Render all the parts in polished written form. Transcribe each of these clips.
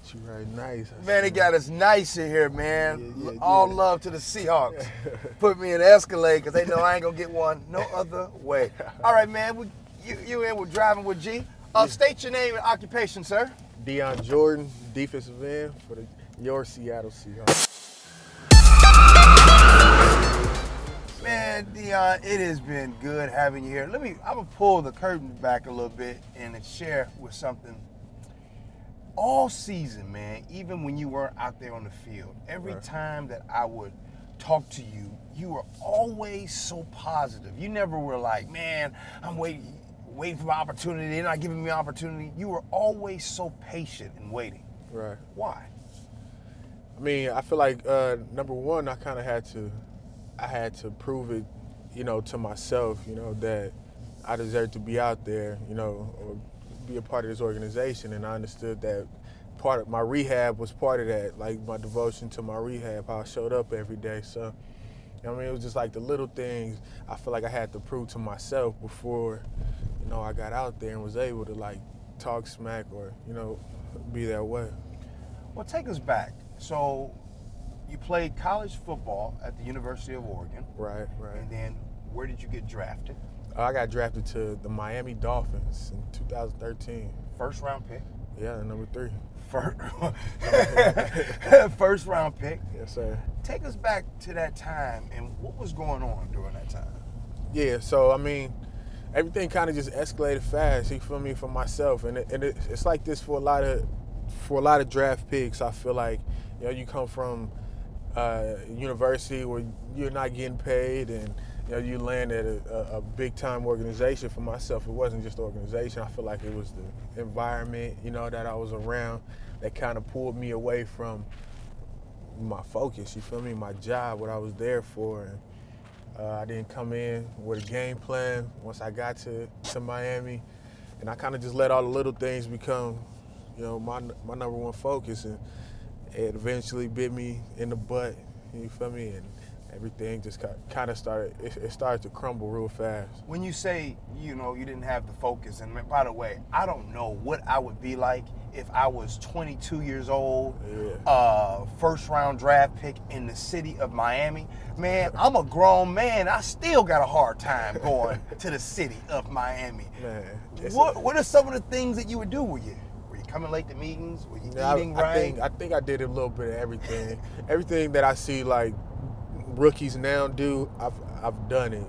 Got you right nice. Man, they got us nice in here, man. Yeah. All love to the Seahawks. Put me in the Escalade because they know I ain't going to get one no other way. All right, man. You in with Driving with G. State your name and occupation, sir. Dion Jordan, defensive end for your Seattle Seahawks. Man, Dion, it has been good having you here. I'm gonna pull the curtain back a little bit and share with something. All season, man, even when you weren't out there on the field, every time that I would talk to you, you were always so positive. You never were like, man, I'm waiting for my opportunity, they're not giving me an opportunity. You were always so patient and waiting. Right. Why? I mean, I feel like number one, I had to prove it, to myself, that I deserved to be out there, or be a part of this organization. And I understood that part of my rehab was part of that, like my devotion to my rehab, how I showed up every day. So, it was just like the little things I feel like I had to prove to myself before, I got out there and was able to like talk smack or, be that way. Well, take us back. So you played college football at the University of Oregon. Right. And then where did you get drafted? I got drafted to the Miami Dolphins in 2013. First round pick? Yeah, number 3. First round pick. Yes, sir. Take us back to that time and what was going on during that time? Yeah, so I mean, everything kind of just escalated fast. You feel me? For myself, and it's like this for a lot of draft picks. I feel like you come from university where you're not getting paid, and you land at a big time organization. For myself, it wasn't just the organization. I feel like it was the environment, that I was around that kind of pulled me away from my focus. You feel me? My job, what I was there for. And, I didn't come in with a game plan once I got to Miami, and I kind of just let all the little things become, my number one focus, and it eventually bit me in the butt. You feel me? And everything just kind of started. It started to crumble real fast. When you say you didn't have the focus, and by the way, I don't know what I would be like if I was 22 years old, first round draft pick in the city of Miami. Man, I'm a grown man. I still got a hard time going to the city of Miami. Man, what are some of the things that you would do? Were you coming late to meetings? Were you eating right? I think I did a little bit of everything. Everything that I see like rookies now do, I've done it.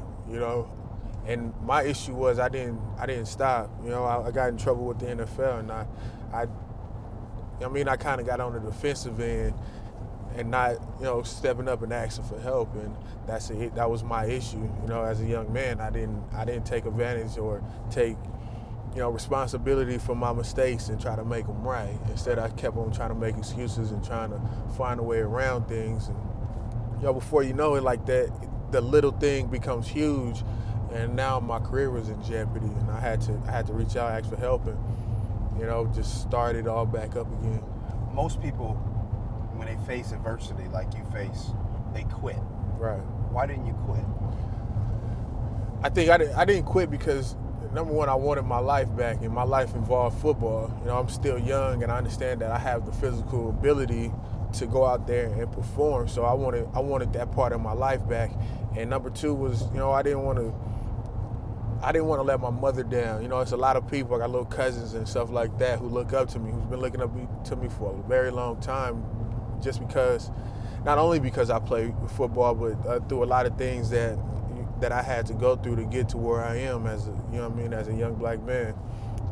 And my issue was I didn't stop. I got in trouble with the NFL, and I kind of got on the defensive end and not, stepping up and asking for help, and that was my issue. As a young man, I didn't take advantage or take, responsibility for my mistakes and try to make them right. Instead, I kept on trying to make excuses and trying to find a way around things. And before you know it, like that, the little thing becomes huge, and now my career was in jeopardy, and I had to reach out, ask for help, and just start it all back up again. Most people, when they face adversity like you face, they quit. Right. Why didn't you quit? I think I didn't quit because, number one, I wanted my life back, and my life involved football. I'm still young, and I understand that I have the physical ability to go out there and perform. So I wanted that part of my life back. And number two was, I didn't want to let my mother down. It's a lot of people. I got little cousins and stuff like that who look up to me, who's been looking up to me for a very long time, just because, not only because I play football, but through a lot of things that I had to go through to get to where I am as as a young black man.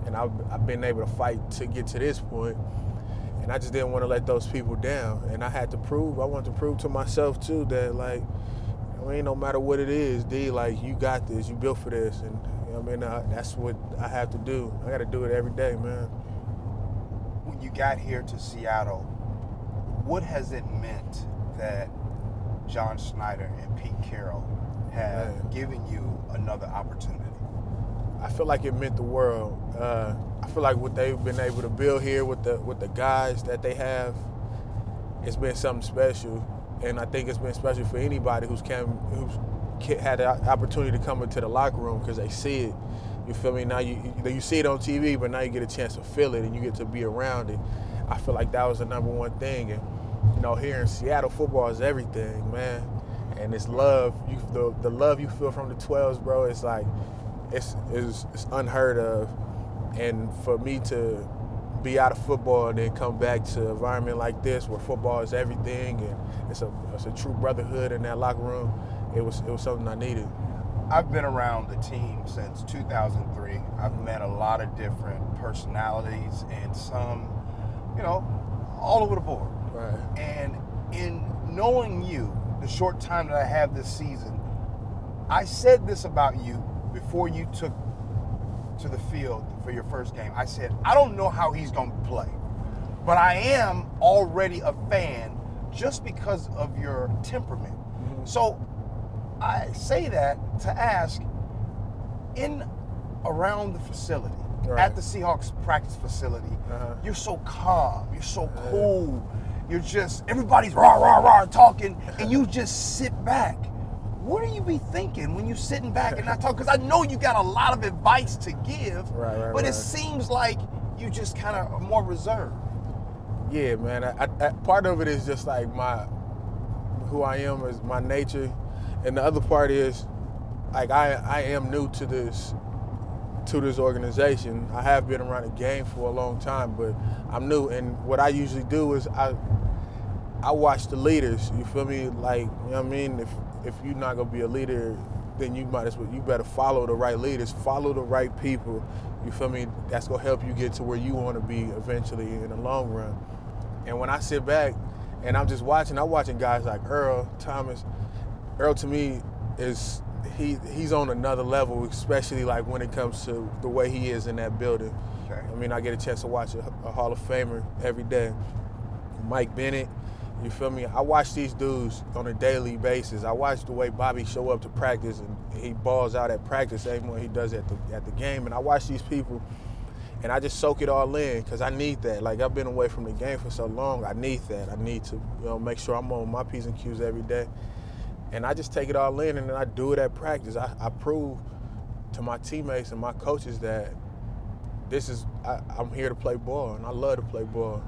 And I've been able to fight to get to this point. And I just didn't want to let those people down. And I wanted to prove to myself too that, like, no matter what it is, D, like, you got this, you built for this. And that's what I have to do. I got to do it every day, man. When you got here to Seattle, what has it meant that John Schneider and Pete Carroll have given you another opportunity? I feel like it meant the world. I feel like what they've been able to build here with the guys that they have, it's been something special. And I think it's been special for anybody who's had the opportunity to come into the locker room, because they see it. You feel me? Now you see it on TV, but now you get a chance to feel it and you get to be around it. I feel like that was the #1 thing. And you know, here in Seattle, football is everything, man. And it's love. The love you feel from the 12s, bro. It's like it's unheard of. And for me to be out of football and then come back to an environment like this where football is everything and it's a true brotherhood in that locker room, it was something I needed. I've been around the team since 2003. I've met a lot of different personalities and some, you know, all over the board. Right. And in knowing you, the short time that I have this season, I said this about you before you took to the field for your first game. I said, I don't know how he's going to play, but I am already a fan just because of your temperament. Mm-hmm. So I say that to ask, in around the facility, right, at the Seahawks practice facility, you're so calm, you're so cool, you're just, everybody's rah, rah, rah talking, and you just sit back. What do you be thinking when you're sitting back and not talking? Because I know you got a lot of advice to give, but it seems like you just kind of more reserved. Yeah, man. I part of it is just like who I am is my nature. And the other part is, like, I am new to this organization. I have been around the game for a long time, but I'm new. And what I usually do is I watch the leaders. You feel me? Like, you know what I mean? If you're not gonna be a leader, then you better follow the right leaders, follow the right people. You feel me? That's gonna help you get to where you want to be eventually in the long run. And when I sit back and I'm just watching, I'm watching guys like Earl Thomas. Earl, to me, he's on another level, especially like when it comes to the way he is in that building. Okay. I mean, I get a chance to watch a Hall of Famer every day. Mike Bennett, you feel me? I watch these dudes on a daily basis. I watch the way Bobby show up to practice and he balls out at practice same way he does at the game. And I watch these people and I just soak it all in because I need that. Like, I've been away from the game for so long. I need that. I need to, you know, make sure I'm on my P's and Q's every day. And I just take it all in and then I do it at practice. I prove to my teammates and my coaches that I'm here to play ball and I love to play ball.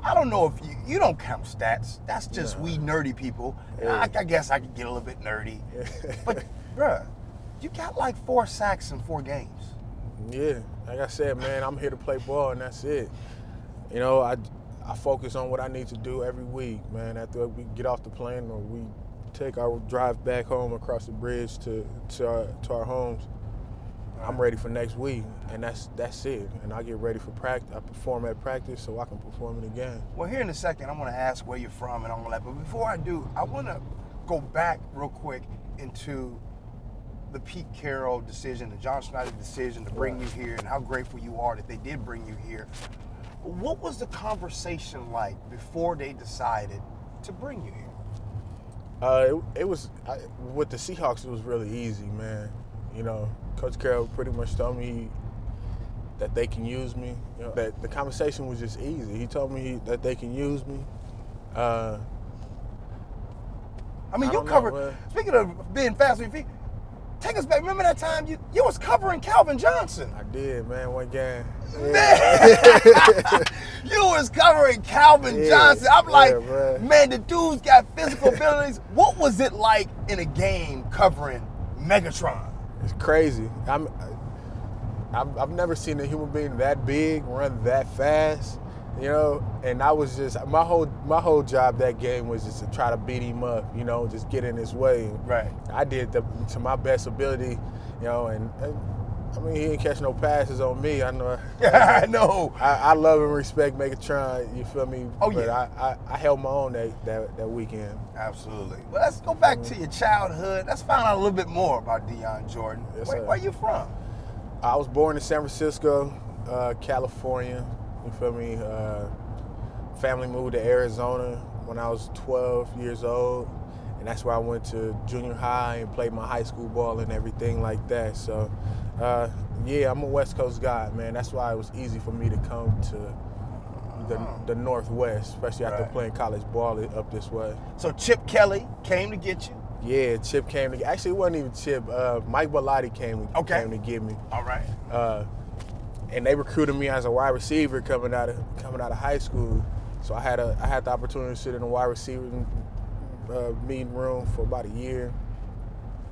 I don't know if you don't count stats. That's just we nerdy people. Yeah. I guess I could get a little bit nerdy. But, bruh, you got like 4 sacks in 4 games. Yeah. Like I said, man, I'm here to play ball and that's it. You know, I focus on what I need to do every week, man. After we get off the plane or we take our drive back home across the bridge to our homes, I'm ready for next week, and that's it. And I get ready for practice. I perform at practice so I can perform in the game. Well, here in a second, I'm going to ask where you're from and all that. But before I do, I want to go back real quick into the Pete Carroll decision, the John Schneider decision to bring you here, and how grateful you are that they did bring you here. What was the conversation like before they decided to bring you here? It was with the Seahawks. It was really easy, man. You know, Coach Carroll pretty much told me that they can use me. You know, that the conversation was just easy. He told me that they can use me. I mean, you covered. Speaking of being fast on your feet, take us back. Remember that time you was covering Calvin Johnson? I did, man. One game. Yeah. Man, you was covering Calvin Johnson. I'm like, man, the dude's got physical abilities. What was it like in a game covering Megatron? It's crazy. I've never seen a human being that big run that fast, you know. And I was just my whole job that game was just to try to beat him up, you know, just get in his way. Right. I did to my best ability, you know, and I mean, he didn't catch no passes on me. I know. I know. I love and respect Megatron. You feel me? Oh, but yeah. I held my own that weekend. Absolutely. Well, let's go back to your childhood. Let's find out a little bit more about Dion Jordan. Yes, where are you from? I was born in San Francisco, California. You feel me? Family moved to Arizona when I was 12 years old. And that's where I went to junior high and played my high school ball and everything like that. So, yeah, I'm a West Coast guy, man. That's why it was easy for me to come to the Northwest, especially after playing college ball up this way. So Chip Kelly came to get you? Yeah, Chip came to. Actually, it wasn't even Chip. Mike Bellotti came to get me. All right. and they recruited me as a wide receiver coming out of high school. So I had the opportunity to sit in a wide receiver meeting room for about a year.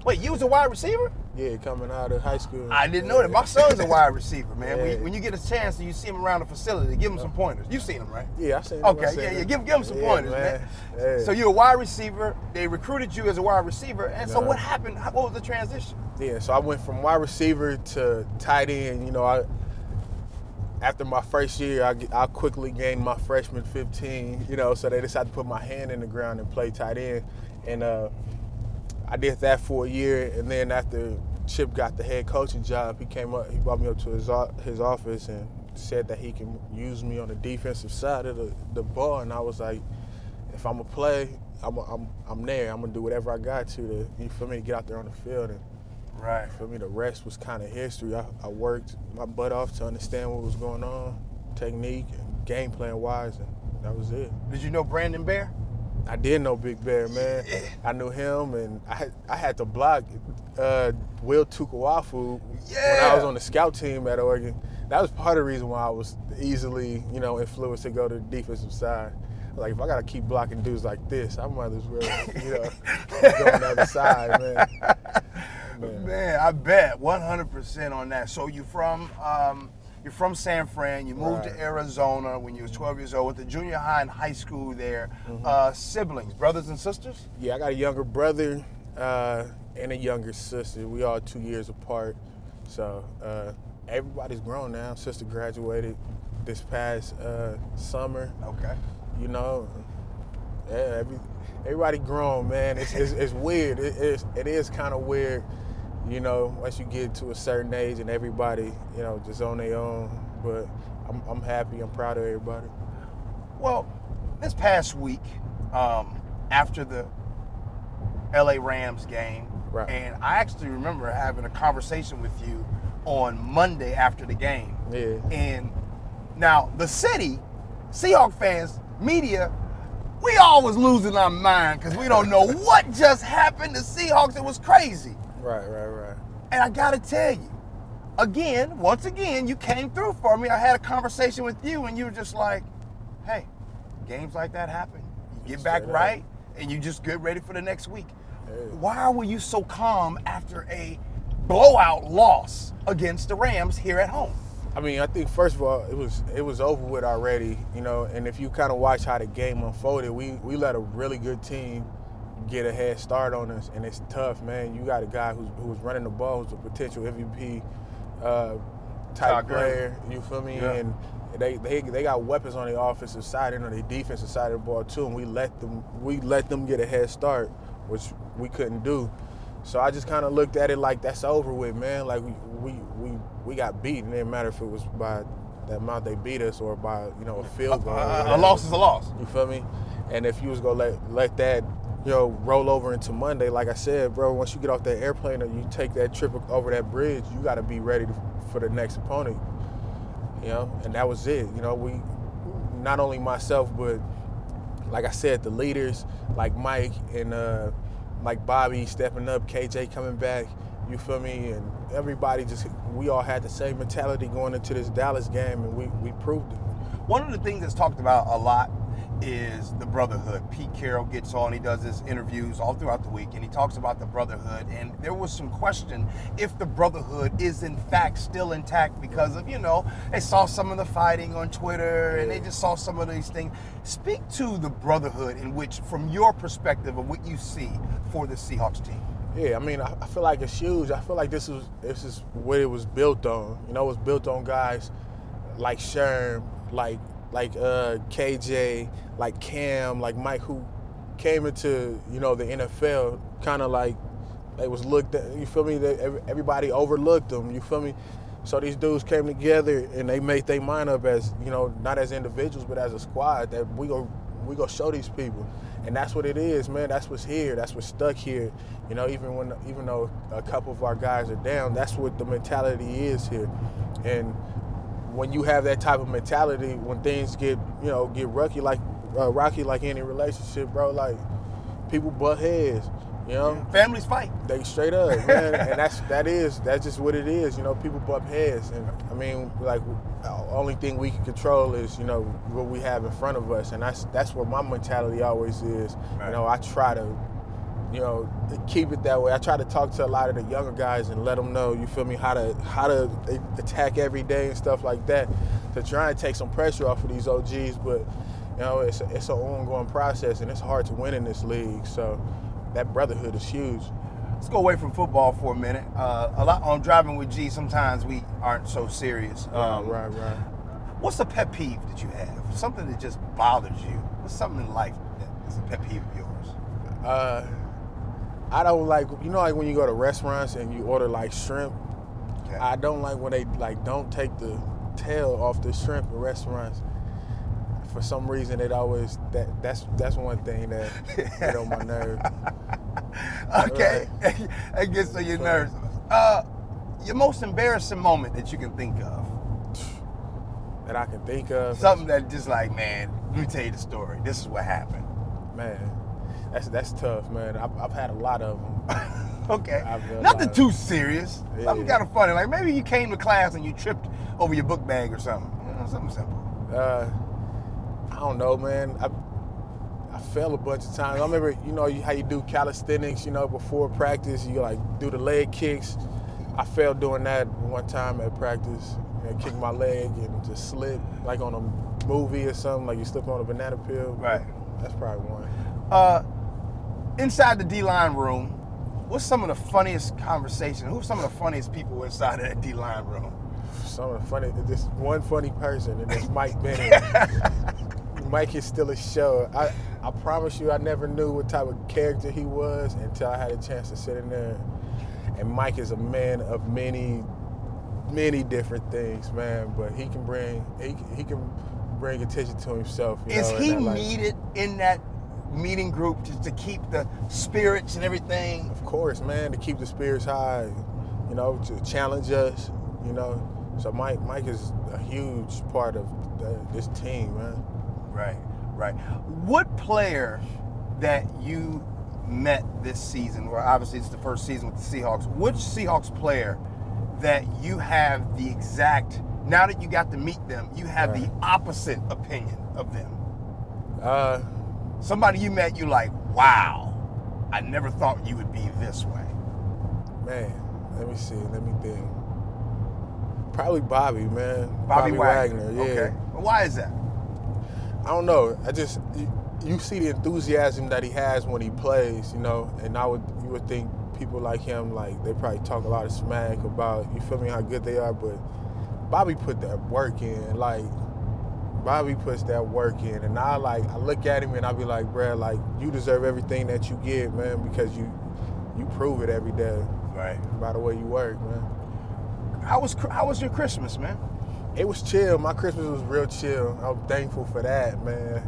Wait, you was a wide receiver? Yeah, coming out of high school. I didn't know that. My son's a wide receiver, man. When you get a chance and you see him around the facility, give him some pointers. You've seen him, right? Yeah, I've seen him. Okay, give him some pointers, man. Yeah. So you're a wide receiver. They recruited you as a wide receiver. And so what happened? What was the transition? Yeah, so I went from wide receiver to tight end. You know, after my first year, I quickly gained my freshman 15, you know, so they decided to put my hand in the ground and play tight end. And I did that for a year, and then after Chip got the head coaching job, he brought me up to his office and said that he can use me on the defensive side of the ball. And I was like, if I'm gonna play, I'm there. I'm gonna do whatever I got to for me to get out there on the field. And right. For me, the rest was kind of history. I worked my butt off to understand what was going on, technique and game plan wise, and that was it. Did you know Brandon Bear? I did know Big Bear, man. Yeah. I knew him, and I had to block Will Tukawafu when I was on the scout team at Oregon. That was part of the reason why I was easily, you know, influenced to go to the defensive side. Like, if I got to keep blocking dudes like this, I might as well, you know, go on the other side, man. Man, I bet 100% on that. So you're from San Fran. You moved to Arizona when you was 12 years old. Went to junior high and high school there. Siblings, brothers and sisters? Yeah, I got a younger brother and a younger sister. We all 2 years apart. So everybody's grown now. Sister graduated this past summer. Okay. You know, yeah, everybody grown, man. It's weird. It is kind of weird, you know, once you get to a certain age and everybody, you know, just on their own. But I'm happy. I'm proud of everybody. Well, this past week, after the LA Rams game, and I actually remember having a conversation with you on Monday after the game. Yeah. And now the city, Seahawks fans, media, we all was losing our mind because we don't know what just happened to Seahawks. It was crazy. Right. And I got to tell you, once again, you came through for me. I had a conversation with you, and you were just like, hey, games like that happen. You get back right, and you just get ready for the next week. Hey. Why were you so calm after a blowout loss against the Rams here at home? I mean, I think first of all, it was over with already, you know. And if you kind of watch how the game unfolded, we let a really good team get a head start on us, and it's tough, man. You got a guy who was running the ball, who's a potential MVP type player. You feel me? Yeah. And they got weapons on the offensive side and on the defensive side of the ball too, and we let them get a head start, which we couldn't do. So I just kind of looked at it like that's over with, man. Like we got beat. It didn't matter if it was by the amount they beat us or by, you know, a field goal. A loss is a loss. You feel me? And if you was gonna let that, you know, roll over into Monday, like I said, bro, once you get off that airplane or you take that trip over that bridge, you got to be ready for the next opponent. You know, and that was it. You know, we, not only myself, but like I said, the leaders like Mike and like Bobby stepping up, KJ coming back, you feel me? And everybody we all had the same mentality going into this Dallas game, and we proved it. One of the things that's talked about a lot is the brotherhood. Pete Carroll gets on, he does his interviews all throughout the week, and he talks about the brotherhood. And there was some question if the brotherhood is in fact still intact because of, you know, they saw some of the fighting on Twitter and they just saw some of these things. Speak to the brotherhood in which, from your perspective of what you see for the Seahawks team. Yeah, I mean, I feel like it's huge. I feel like this is what it was built on. You know, it was built on guys like Sherm, like KJ, like Cam, like Mike, who came into, you know, the NFL kind of like they was looked at, you feel me? Everybody overlooked them, you feel me? So these dudes came together and they made their mind up as, you know, not as individuals but as a squad that we go show these people. And that's what it is, man. That's what's here. That's what's stuck here. You know, even though a couple of our guys are down, that's what the mentality is here. And when you have that type of mentality, when things get rocky like any relationship, bro, like people butt heads. You know, Yeah. Families fight. they straight up, man, and that's just what it is. You know, people bump heads, and I mean, like, the only thing we can control is, you know, what we have in front of us, and that's what my mentality always is. Right. You know, I try to, you know, keep it that way. I try to talk to a lot of the younger guys and let them know, you feel me, how to attack every day and stuff like that, to try and take some pressure off of these OGs. But you know, it's an ongoing process, and it's hard to win in this league. So that brotherhood is huge. Let's go away from football for a minute. A lot on Driving with G, sometimes we aren't so serious. Right. What's a pet peeve that you have? Something that just bothers you? What's something in life that is a pet peeve of yours? I don't like, you know, like when you go to restaurants and you order like shrimp. Okay. I don't like when they like don't take the tail off the shrimp in restaurants. For some reason, it always that's one thing that get on my nerves. Okay, I guess on your nerves. Your most embarrassing moment that you can think of? That I can think of. Something that just like, man, let me tell you the story. This is what happened. Man, that's tough, man. I've had a lot of them. Okay, nothing too serious. Yeah. Something kind of funny. Like maybe you came to class and you tripped over your book bag or something. You know, something simple. I don't know, man. I fell a bunch of times. I remember, you know, how you do calisthenics, you know, before practice, you like do the leg kicks. I fell doing that one time at practice. And kicked my leg and just slipped, like on a movie or something, like you slip on a banana peel. Right. That's probably one. Inside the D-line room, what's some of the funniest conversation? Who's some of the funniest people inside of that D-line room? Some of the funny, just one funny person, and it's Mike Bennett. Mike is still a show. I promise you, I never knew what type of character he was until I had a chance to sit in there. And Mike is a man of many different things, man. But he can bring attention to himself. Is he needed in that meeting group just to keep the spirits and everything? Of course, man, to keep the spirits high, you know, to challenge us, you know. So Mike is a huge part of this team, man. Right. What player that you met this season, or obviously it's the first season with the Seahawks, which Seahawks player that you have the exact, now that you got to meet them, you have the opposite opinion of them? Somebody you met, you like, wow, I never thought you would be this way. Man, let me see, let me think. Probably Bobby, man. Bobby Wagner, yeah. Okay. Why is that? I don't know. You see the enthusiasm that he has when he plays, you know, and you would think people like him, like, they probably talk a lot of smack about, you feel me, how good they are, but Bobby put that work in. Like, Bobby puts that work in, and I look at him and I be like, bruh, like, you deserve everything that you get, man, because you prove it every day. Right. By the way you work, man. How was your Christmas, man? It was chill. My Christmas was real chill. I'm thankful for that, man.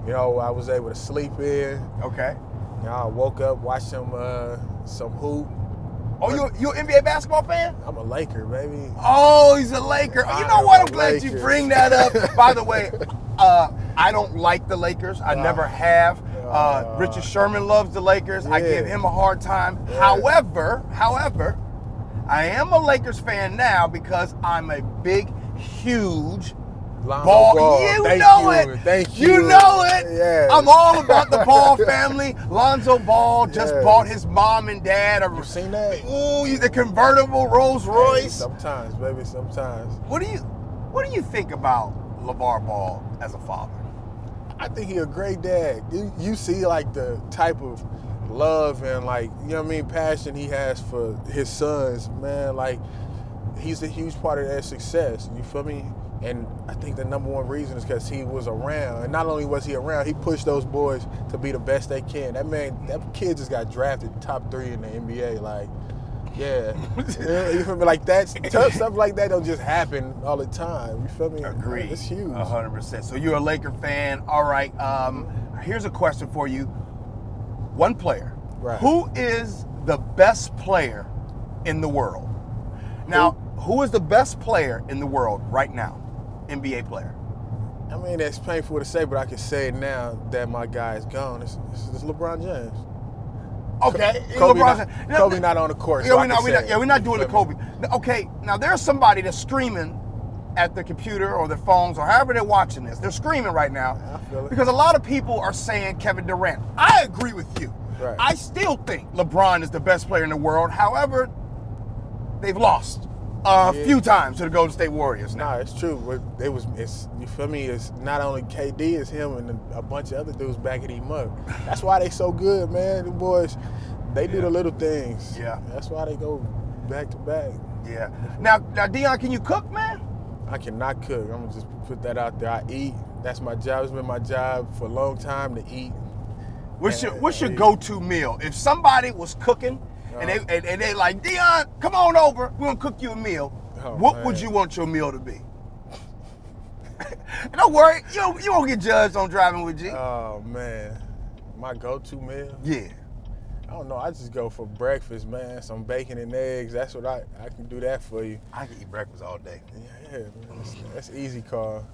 You know, I was able to sleep in. Okay. You know, I woke up, watched some hoop. Oh, you an NBA basketball fan? I'm a Laker, baby. Oh, he's a Laker. You know what? I'm glad you bring that up. By the way, I don't like the Lakers. I never have. Richard Sherman loves the Lakers. Yeah. I give him a hard time. Yeah. However, I am a Lakers fan now because I'm a big, huge ball. You know it. Thank you. You know it. Yes. I'm all about the Ball family. Lonzo Ball just bought his mom and dad You seen that? Ooh, the convertible Rolls Royce. Hey, sometimes, baby, sometimes. What do you think about LeVar Ball as a father? I think he's a great dad. You see, like, the type of love and, like, you know what I mean, passion he has for his sons, man. Like, he's a huge part of their success. You feel me? And I think the number one reason is because he was around. And not only was he around, he pushed those boys to be the best they can. That kid just got drafted top 3 in the NBA. Like, yeah. You feel me? Like, stuff like that don't just happen all the time. You feel me? Agreed. It's huge. 100%. So you're a Laker fan. All right. Here's a question for you. One player. Right. Who is the best player in the world? Now, who is the best player in the world right now? NBA player. I mean, it's painful to say, but I can say it now that my guy is gone. It's LeBron James. Okay. Kobe not on the court. Yeah, we're not doing the Kobe. Okay, now there's somebody that's screaming at their computer or their phones or however they're watching this. They're screaming right now because a lot of people are saying Kevin Durant. I agree with you. Right. I still think LeBron is the best player in the world. However, they've lost a few times to the Golden State Warriors now. Nah, it's true. You feel me? It's not only KD, it's him and a bunch of other dudes backing him up. That's why they so good, man. The boys, they do the little things. Yeah. That's why they go back to back. Yeah. Now, Dion, can you cook, man? I cannot cook. I'm gonna just put that out there. I eat. That's my job. It's been my job for a long time to eat. What's your go-to meal? If somebody was cooking and they like, Dion, come on over, we're gonna cook you a meal. What would you want your meal to be? Don't worry, you won't get judged on Driving with G. Oh man, my go-to meal? Yeah. I don't know. I just go for breakfast, man. Some bacon and eggs. That's what I can do that for you. I can eat breakfast all day. Yeah, man. That's easy call.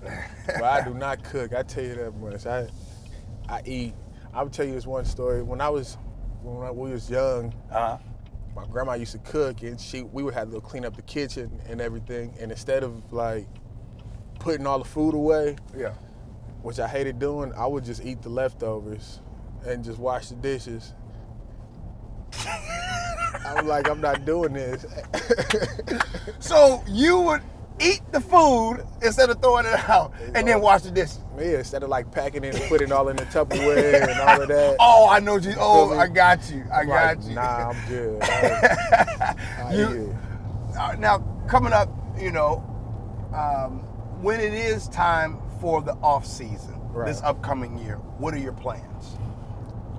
But I do not cook. I tell you that much. I eat. I would tell you this one story. When we was young, my grandma used to cook, and we would have to clean up the kitchen and everything. And instead of like putting all the food away, which I hated doing, I would just eat the leftovers and just wash the dishes. I'm like, I'm not doing this. So you would eat the food instead of throwing it out and then wash the dishes? Yeah, instead of like packing it and putting it all in the Tupperware and all of that. Oh, I know you. Oh, I got you. I got you. Nah, I'm good. Now, coming up, when it is time for the off season, this upcoming year, what are your plans?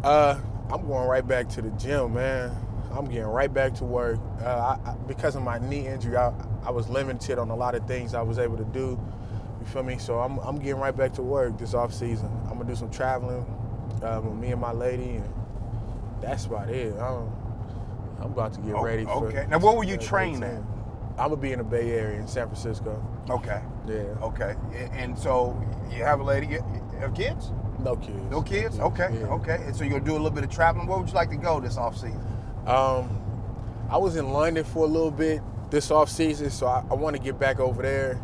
I'm going right back to the gym, man. I'm getting right back to work. Because of my knee injury, I was limited on a lot of things I was able to do. You feel me? So I'm getting right back to work this off season. I'm gonna do some traveling with me and my lady, and that's about it. I'm about to get ready for. Okay. Now, where will you train at? I'm gonna be in the Bay Area in San Francisco. Okay. Yeah. Okay. And so you have a lady. You have kids? No kids. No kids? Okay. Yeah. Okay. And so you're gonna do a little bit of traveling. Where would you like to go this off season? I was in London for a little bit this off season, so I want to get back over there.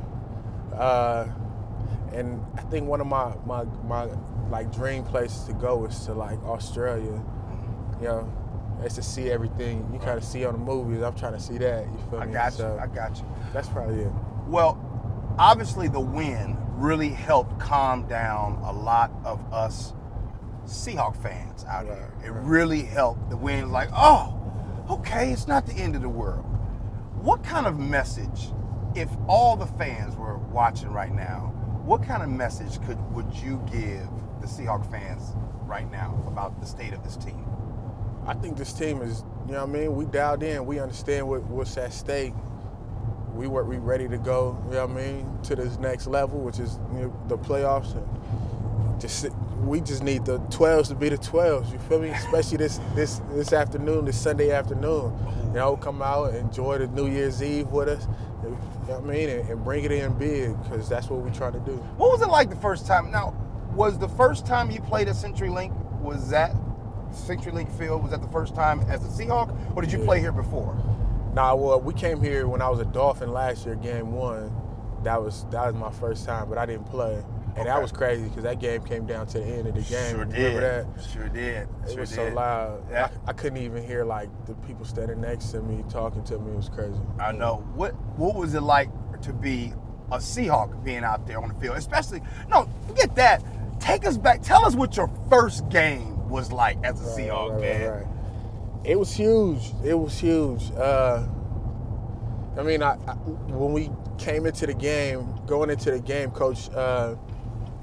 And I think one of my like dream places to go is to like Australia. You know, it's to see everything you kind of see on the movies. I'm trying to see that. You feel me? I got you. That's probably it. Well, obviously the win really helped calm down a lot of us Seahawks fans out here. It really helped. The win, like, oh, okay, it's not the end of the world. What kind of message, if all the fans were watching right now, what kind of message would you give the Seahawks fans right now about the state of this team? I think this team is, you know what I mean, we dialed in. We understand what's at stake. We ready to go, you know what I mean, to this next level, which is the playoffs. And we just need the 12s to be the 12s, you feel me? Especially this afternoon, this Sunday afternoon. You know, come out, enjoy the New Year's Eve with us, you know what I mean, and bring it in big, because that's what we're trying to do. What was it like the first time? Now, was the first time you played at CenturyLink, was that CenturyLink Field, was that the first time as a Seahawk, or did you play here before? Nah, well, we came here when I was a Dolphin last year, game 1. That was my first time, but I didn't play. And that was crazy because that game came down to the end of the game. Sure did. Remember that? Sure did. It was so loud. Yeah. I couldn't even hear like the people standing next to me talking to me. It was crazy. I know. What was it like to be a Seahawk being out there on the field? Especially, no, forget that. Take us back. Tell us what your first game was like as a Seahawk, man. Right. It was huge. It was huge. I mean, when we came into the game, going into the game, Coach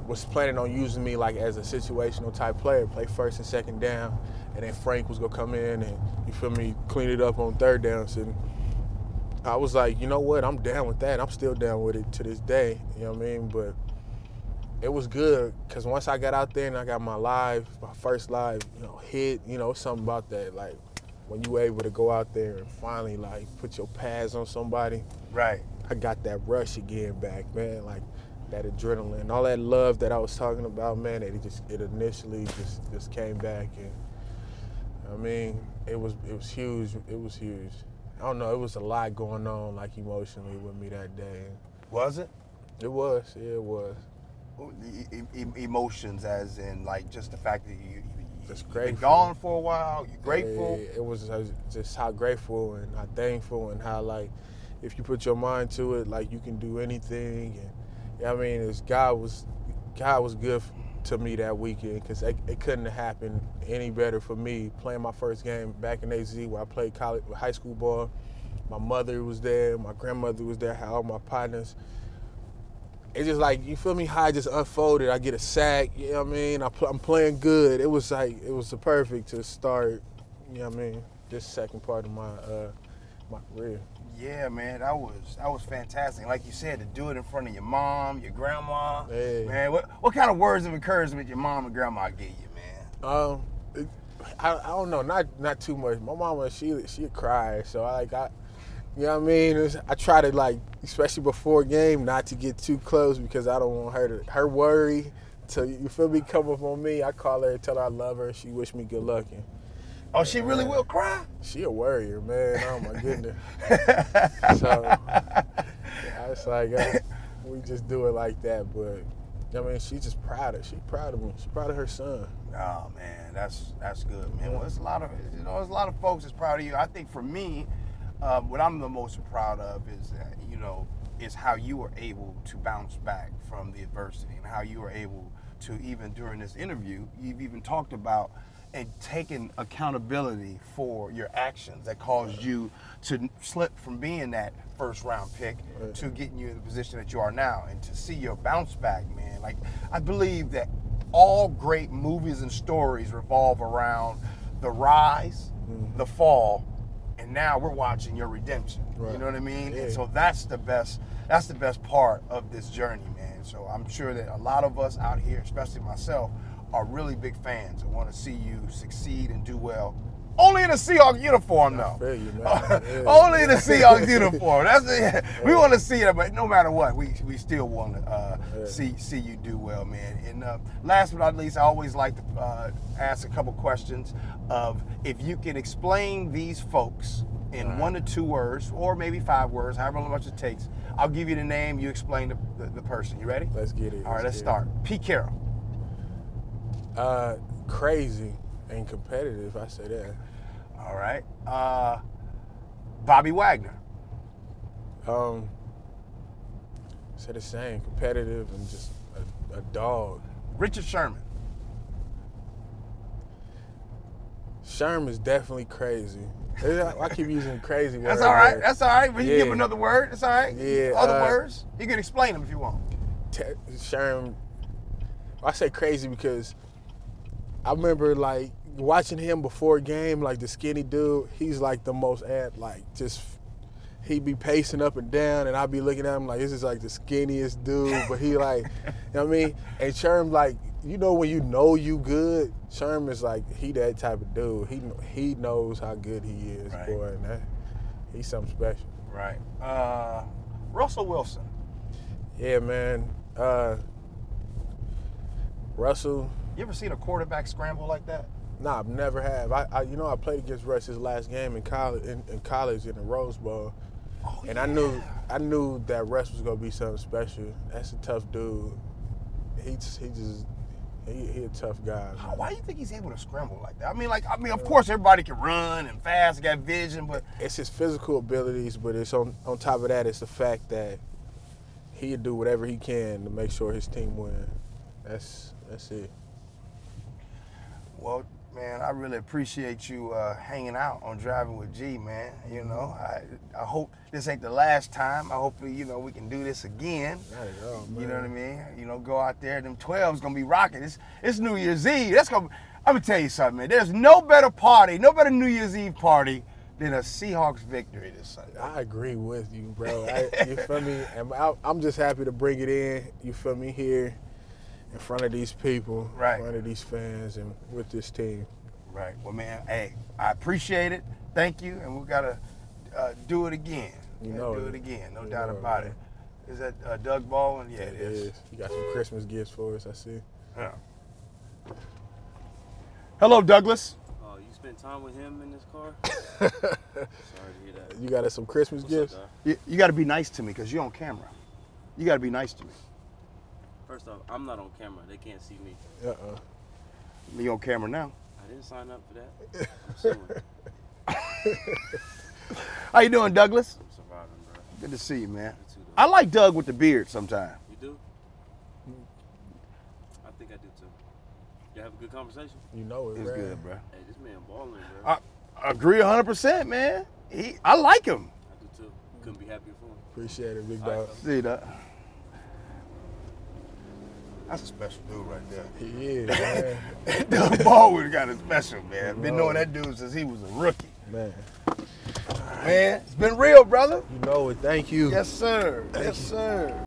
was planning on using me like as a situational type player, play first and second down, and then Frank was gonna come in and, you feel me, clean it up on third downs. And I was like, you know what, I'm down with that. I'm still down with it to this day, you know what I mean? But it was good because once I got out there and I got my first live, hit, something about that, like when you were able to go out there and finally like put your pads on somebody. Right. I got that rush again back, man, like that adrenaline, all that love that I was talking about, man, it initially just came back, and I mean, it was huge. It was huge. I don't know. It was a lot going on, like emotionally, with me that day. Was it? It was. Yeah, it was. Emotions, as in like just the fact that you've been gone for a while. You're grateful. It was just how grateful and how thankful and how, like, if you put your mind to it, like, you can do anything. And I mean, God was good to me that weekend, because it couldn't have happened any better for me. Playing my first game back in AZ, where I played high school ball. My mother was there, my grandmother was there, had all my partners. It's just like, you feel me, how I just unfolded. I get a sack, you know what I mean? I'm playing good. It was like, it was perfect to start, you know what I mean, this second part of my career. Yeah, man, that was fantastic. Like you said, to do it in front of your mom, your grandma. Hey. Man, what kind of words of encouragement your mom and grandma gave you, man? I don't know, not too much. My mama, she'd cry, so you know what I mean? I try to, like, especially before game, not to get too close, because I don't want her worry to, you feel me, come up on me. I call her and tell her I love her. She wish me good luck. Oh, she really will cry? She a worrier, man. Oh, my goodness. So, it's like, we just do it like that. But, I mean, she's just proud of me. She's proud of her son. Oh, man, that's good, man. Well, there's a lot of folks that's proud of you. I think for me, what I'm the most proud of is that, is how you were able to bounce back from the adversity, and how you were able to, even during this interview, you've even talked about and taken accountability for your actions that caused you to slip from being that first round pick to getting you in the position that you are now, and to see your bounce back, man. Like, I believe that all great movies and stories revolve around the rise, the fall, and now we're watching your redemption. Right. You know what I mean? Yeah. And so that's the best part of this journey, man. So I'm sure that a lot of us out here, especially myself, are really big fans and want to see you succeed and do well. Only in a Seahawks uniform, though. I feel you, man. Only in a Seahawks uniform. That's it. We want to see it, but no matter what, we still want to see you do well, man. And last but not least, I always like to ask a couple questions of, if you can explain these folks in 1 to 2 words, or maybe 5 words, however much it takes. I'll give you the name, you explain the person. You ready? Let's get it. All right, let's start. Pete Carroll. Crazy and competitive, I say that. All right. Bobby Wagner. Say the same, competitive and just a dog. Richard Sherman. Sherman is definitely crazy. I keep using crazy words. That's all right. That's all right. But you give him another word. That's all right. Yeah. Other words. You can explain them if you want. Sherman. I say crazy because I remember, like, watching him before game, like, the skinny dude. He's like the most amped, like, just he'd be pacing up and down, and I'd be looking at him like, this is like the skinniest dude, but he like, you know what I mean? And Sherm, like, when you good, Sherm is like, he that type of dude. He knows how good he is, right. Boy, and he's something special. Right. Russell Wilson. Yeah, man. Russell. You ever seen a quarterback scramble like that? Nah, I've never have. I played against Russ his last game in college in the Rose Bowl. Oh, and yeah. I knew that Russ was gonna be something special. That's a tough dude. He a tough guy. Why do you think he's able to scramble like that? I mean, of course everybody can run and fast, got vision, but it's his physical abilities. But it's on top of that, it's the fact that he'd do whatever he can to make sure his team win. That's it. Well, man, I really appreciate you hanging out on Driving with G, man. I hope this ain't the last time. I hopefully, we can do this again. Not at all, man. You know what I mean? Go out there. Them 12's gonna be rocking. It's New Year's Eve. I'm gonna tell you something, man. There's no better New Year's Eve party than a Seahawks victory this Sunday. I agree with you, bro. You feel me? And I'm just happy to bring it in. You feel me? Here. In front of these people, right. In front of these fans, and with this team. Right. Well, man, hey, I appreciate it. Thank you, and we gotta do it again. Do it again, no doubt about it. Is that Doug Baldwin? Yeah, it is. You got some Christmas gifts for us, I see. Yeah. Hello, Douglas. Oh, you spent time with him in this car. Sorry to hear that. You got us some Christmas gifts? Up, dog? You got to be nice to me because you're on camera. You got to be nice to me. First off, I'm not on camera. They can't see me. You on camera now. I didn't sign up for that. I'm suing. How you doing, Douglas? I'm surviving, bro. Good to see you, man. You too, I like Doug with the beard sometimes. You do? I think I do too. You have a good conversation? You know it, It's man. good, bro. Hey, this man balling, bro. I agree 100%, man. I like him. I do too. Couldn't be happier for him. Appreciate it, big All right, dog. fellas. See that? That's a special dude right there. He is, man. Doug Baldwin got a special, man. Been knowing that dude since he was a rookie. Man. Man, it's been real, brother. You know it. Thank you. Yes, sir. Yes, sir.